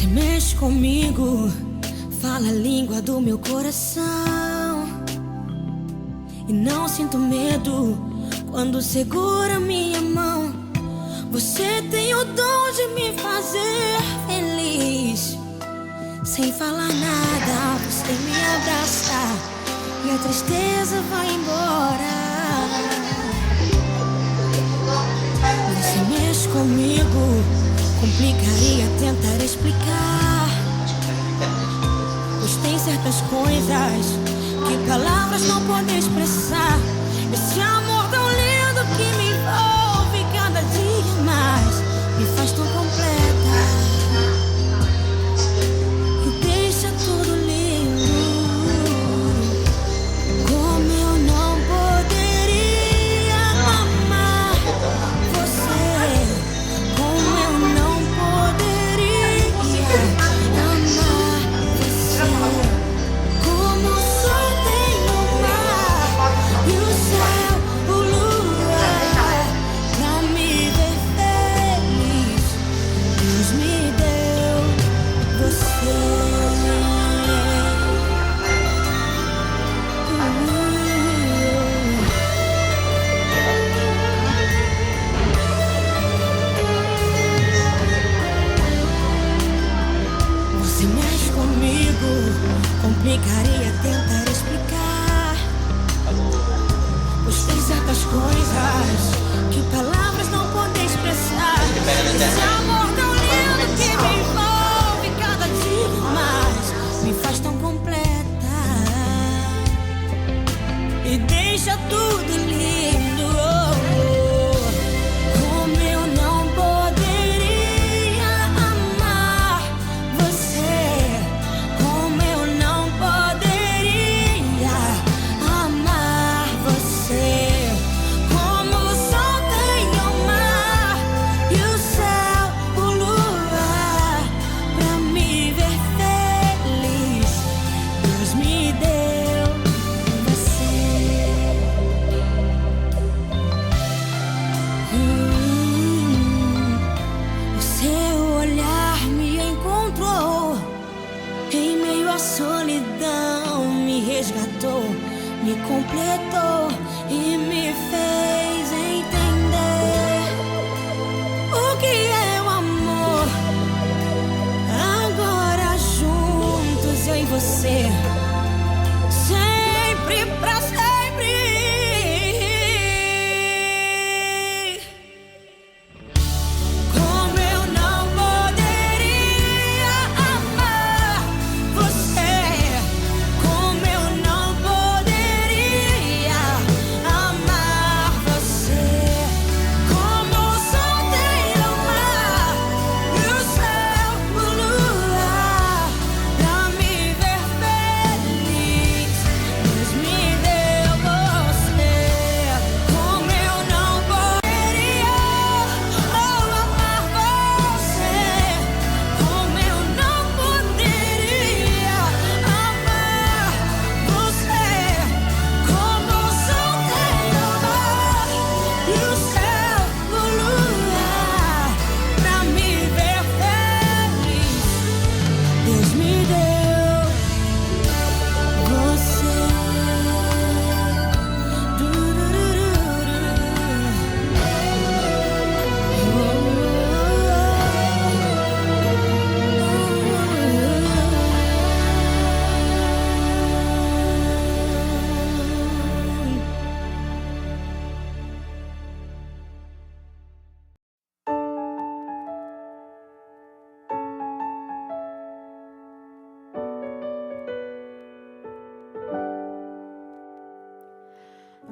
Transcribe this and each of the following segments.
Você mexe comigo, fala a língua do meu coração. E não sinto medo quando segura minha mão. Você tem o dom de me fazer feliz. Sem falar nada, você me abraça e a tristeza vai embora. Você mexe comigo, complicaria tentar explicar. Pois tem certas coisas que palavras não podem expressar. Esse amor tão lindo que me envolve cada dia mais, me faz tão completa e deixa tudo lindo. Como eu não poderia amar você, como eu não poderia amar você. Como o sol tem o mar e o céu, o luar, pra me ver feliz, Deus me deu você. Você mexe comigo, complicaria tentar explicar. Pois tem certas coisas que palavras não podem expressar. Esse amor tão lindo que me envolve cada dia mais, me faz tão completa e deixa tudo lindo. Como eu não poderia amar você, como eu não poderia amar você. Como o sol tem o mar e o céu, o luar, pra me ver feliz, Deus me deu você. O seu olhar me encontrou em meio à solidão, me resgatou, me completou e me fez entender o que é o amor. Agora juntos eu e você, sempre pra sempre. Como eu não poderia amar você, como eu não poderia amar você. Como o sol tem o mar e o céu, o luar, pra me ver feliz, Deus me deu você. Como eu não poderia amar você, como eu não poderia amar você. Como o sol tem o mar e o céu, o luar, pra me ver feliz, Deus me deu você.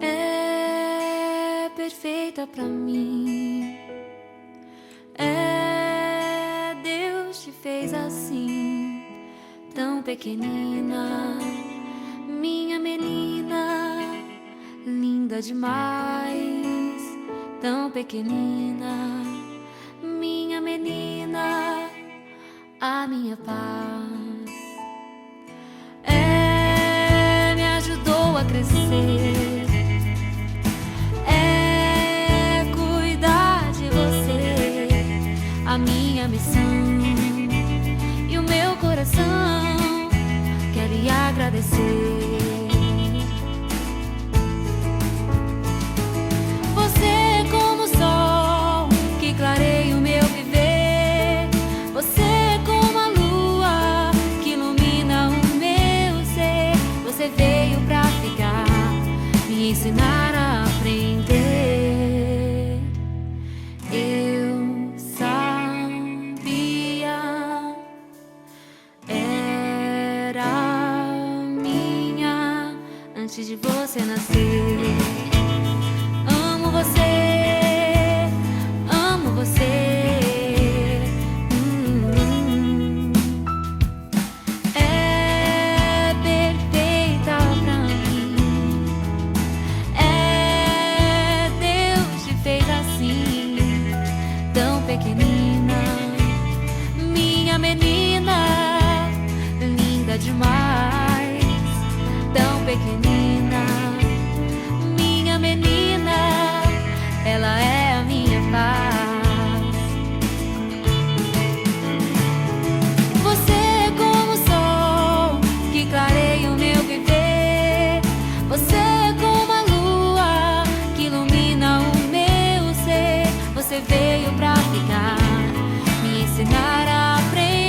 É perfeita pra mim. É, Deus te fez assim, tão pequenina, minha menina, linda demais. Tão pequenina, minha menina, a minha paz. É, me ajudou a crescer. a minha missão coração quer lhe agradecer. Você é como o sol que clareia o meu viver. Você é como a lua que ilumina o meu ser. Você veio pra ficar, me ensinar a aprender. Eu sabia, era minha antes de você nascer. Amo você, amo você. É perfeita pra mim. É Deus te fez assim, tão pequenina, minha menina, linda demais, tão pequenina, minha menina, ela é a minha paz. Você é como o sol que clareia o meu viver. Você é como a lua que ilumina o meu ser. Você veio pra ficar, me ensinar a aprender.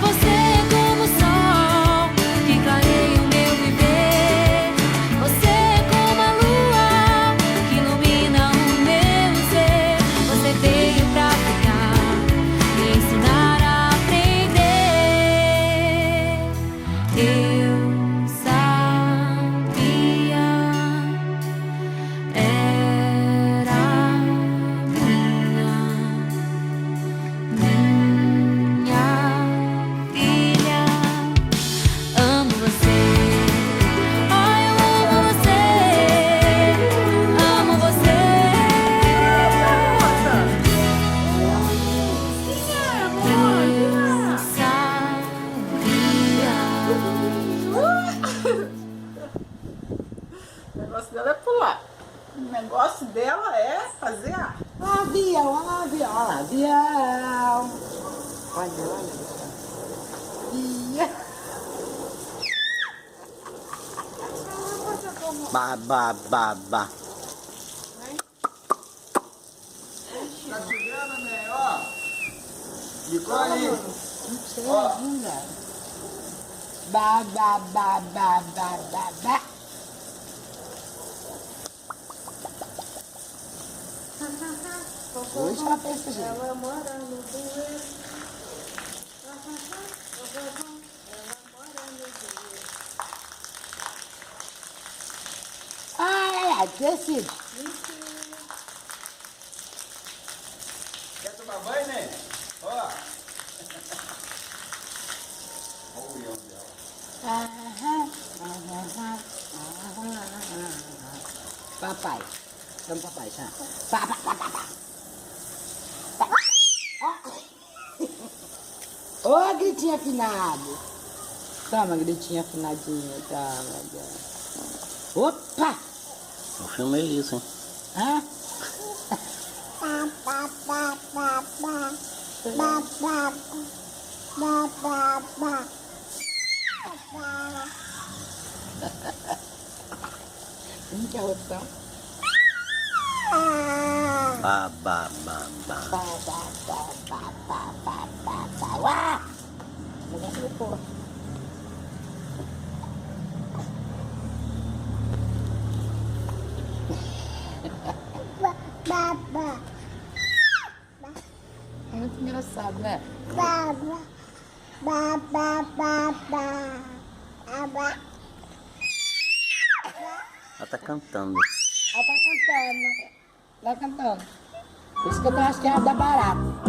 Você é como o sol que clareia o meu viver. Você é como a lua que ilumina o meu ser. Você veio pra ficar, me ensinar a aprender. Eu sabia, era minha filha. Amo você, ai eu amo você, amo você. Eu sabia. O negócio dela é pular. O negócio dela é fazer a avião, avião, avião. Olha, olha. Ia. Ba, ba, ba, ba. Tá chegando, né? Ó. Ficou aí. Não sei ainda. Ba, ba, ba, ba, ba, ba, ba. Hoje ela pensa, gente. Ela mora no bueiro. Ela mora no bueiro. Ai, ai, decide. Quer tomar banho, né? Ó. Olha o leão dela. Papai. Chama papai, chama. Papai, papai, papai. Ô, gritinho afinado. Toma, gritinho afinadinho. Toma. Opa! O filme é isso, hein? Hã? Quem que é o outro? Ba, ba, ba, ba. Uá! Negócio do povo. É muito engraçado, né? Ela tá cantando. Ela tá cantando. Ela tá cantando. Por isso que eu tô achando que ela dá barato.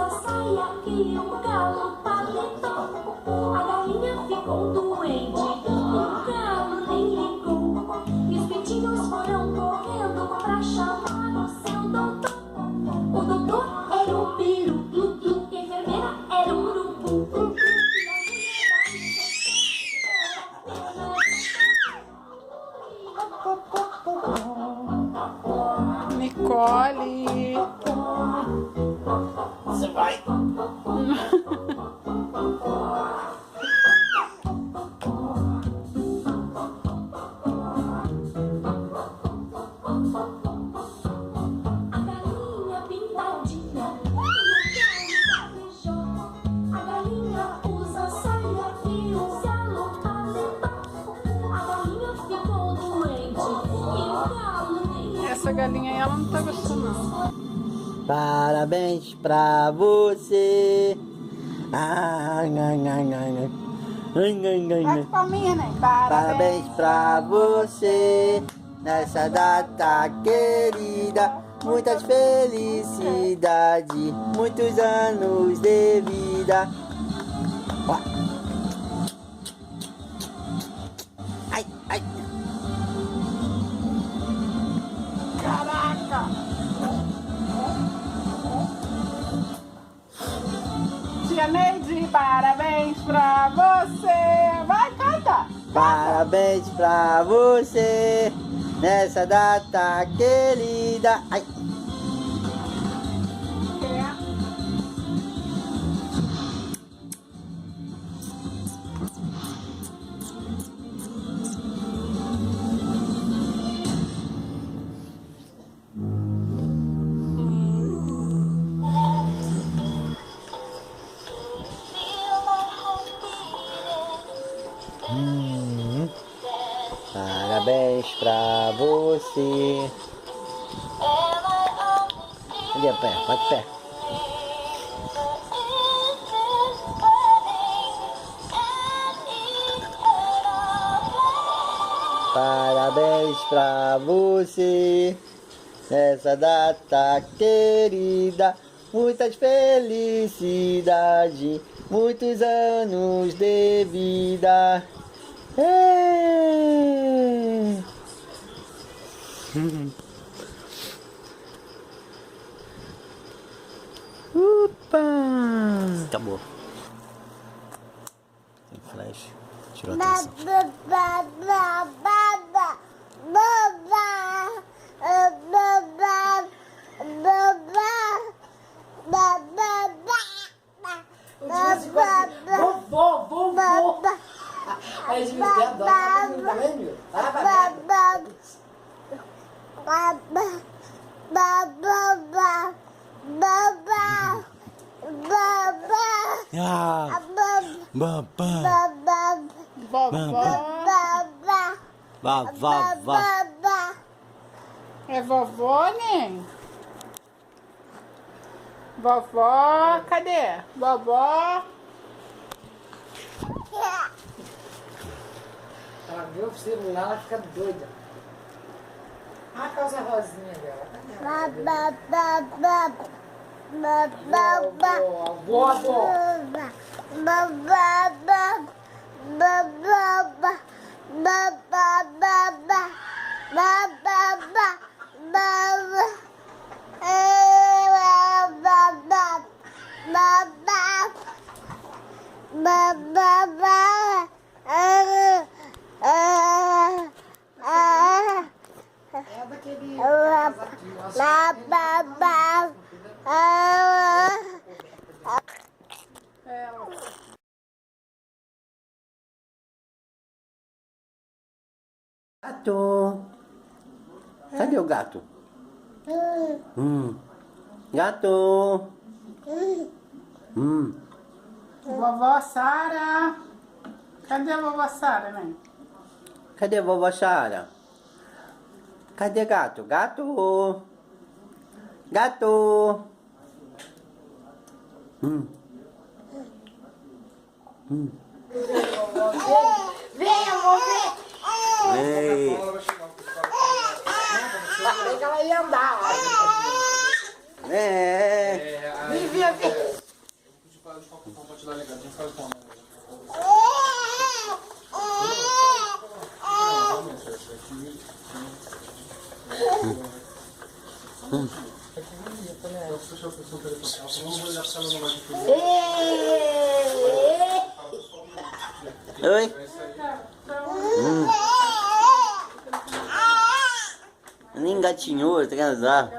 usa saia e um galo paletó. A galinha ficou doente, o galo nem ligou. E os pintinhos foram correndo pra chamar o seu doutor. O doutor era um peru, e a enfermeira era um urubu. Nicole. Você vai. A galinha pintadinha e o galo caprichou. A galinha usa saia e o galo paletó. A galinha ficou doente e o galo nem. Essa galinha aí, ela não tá gostando, não. Parabéns pra você. Bate palminha, né? Parabéns pra você nessa data querida. Muitas felicidades, muitos anos de vida. Ó. Ai, ai. Caraca! Tia Neide, parabéns pra você! Vai, canta! Parabéns pra você nessa data querida. Ai. Parabéns pra você. Ali a pé, vai de pé. Parabéns pra você nessa data querida. Muitas felicidades, muitos anos de vida. Opa! Acabou. Tem flash. Tirou a atenção. Aí de vez em quando também, viu? Ah, babá. Vovó. É vovó, né? Vovó, cadê? Vovó. Ela vê o celular, ela fica doida. A calça rosinha dela. Vovó. É daquele casaquinho, Gato. Cadê o gato? Gato. Vovó Sara. Cadê a vovó Sara, né? Cadê a vovó Sara? Cadê gato? Gato. Gato. Venha, vou ver. Ei. Falei que ela ia andar. É. Vem. parar de compartilhar legal, a gente faz como? Oi? Nem engatinhou, tá querendo usar?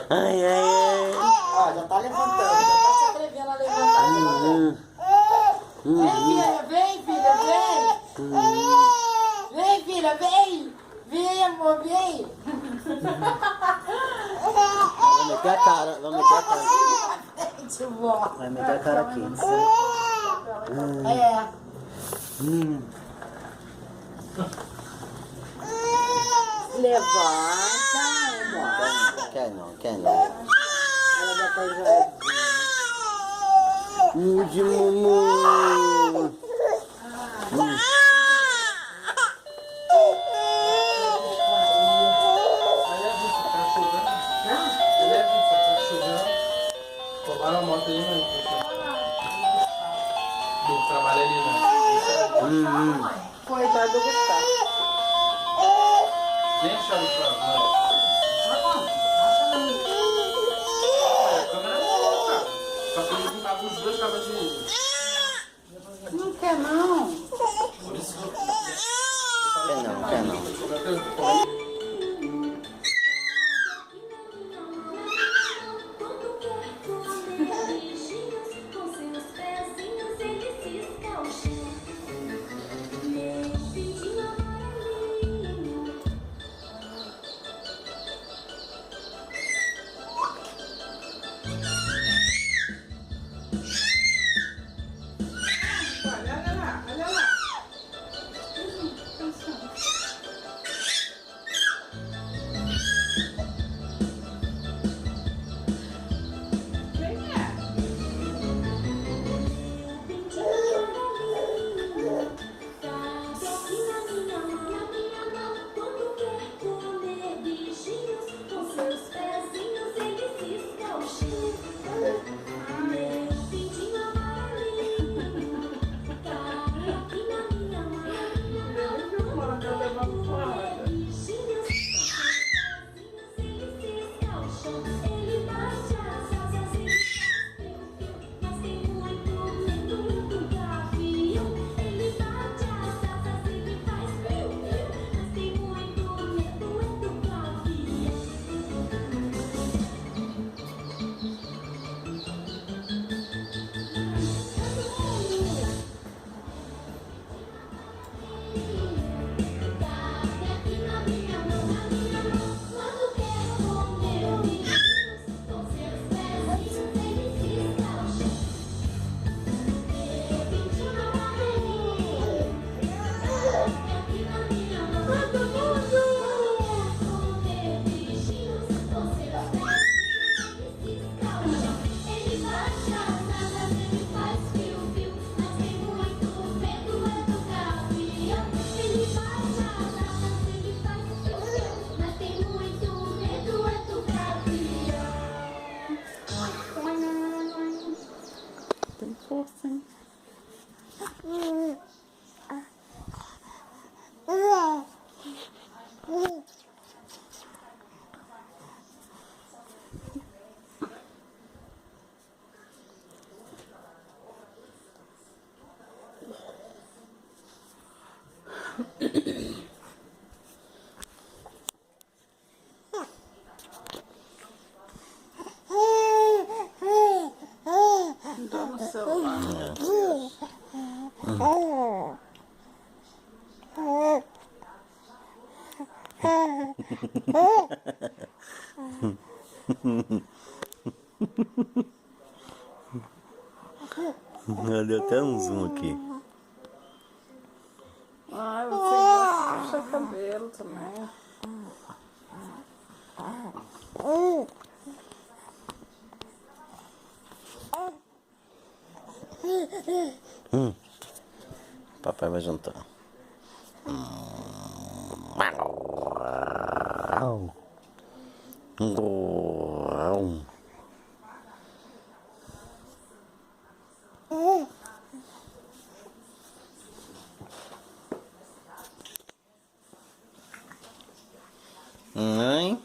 Ai, ai, ai. Ó, já tá levantando, já tá se atrevendo a levantar. Vem, filha, vem! Vem, filha, vem! Vem, amor, vem! Vai meter a cara, vai meter a cara. Gente, vó. Vai meter a cara aqui. É. Levanta, amor. Quer não, quer não. Ela já tá enjoadinha. De mamãe. Roubaram a moto aí, mãe. Do trabalho ali, né? Coitado do Gustavo. Nem acharam o prato, né? A câmera é boa, cara. Só que ele tava com os dois cabos de... Não quer, não. Por isso que eu... Quer não, quer não. Olha lá. Deu até um zoom aqui. Ai, você gosta de puxar cabelo também. Papai vai jantar. Uau. Uau. Mãe.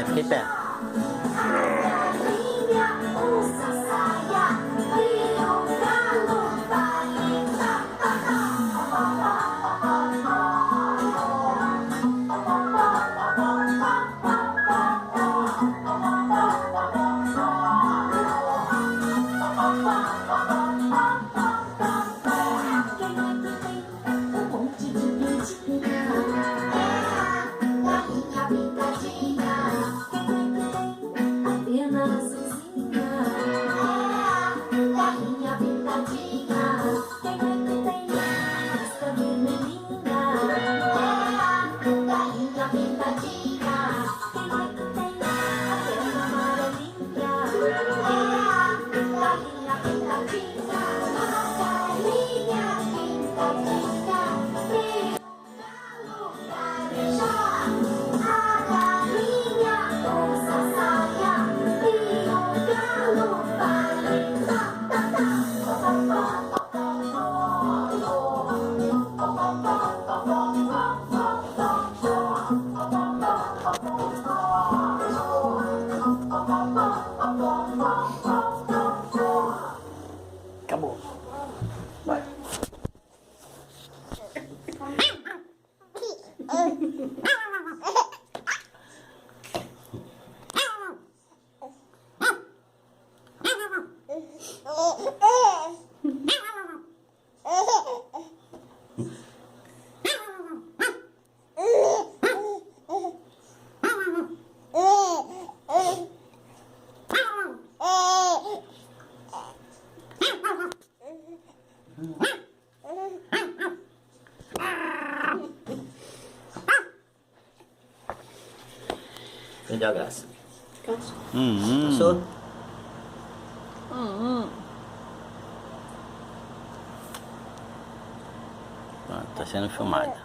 Fiquei perto. Acabou. Vai. Perdeu a graça. Passou? Pronto, tá sendo filmada.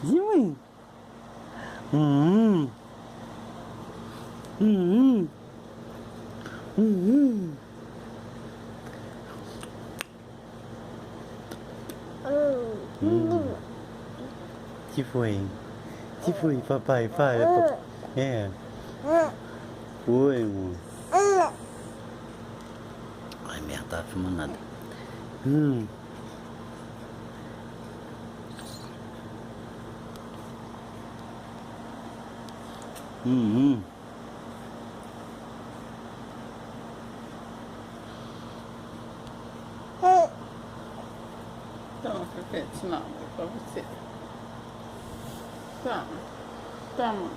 E mãe? Que foi? Que foi, papai? Para, papai. É. Foi, amor. Ai, merda, tá filmando nada. Toma, Pepete, não, é pra você. Toma, toma.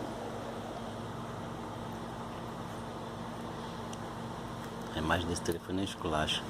A imagem desse telefone é esculacho.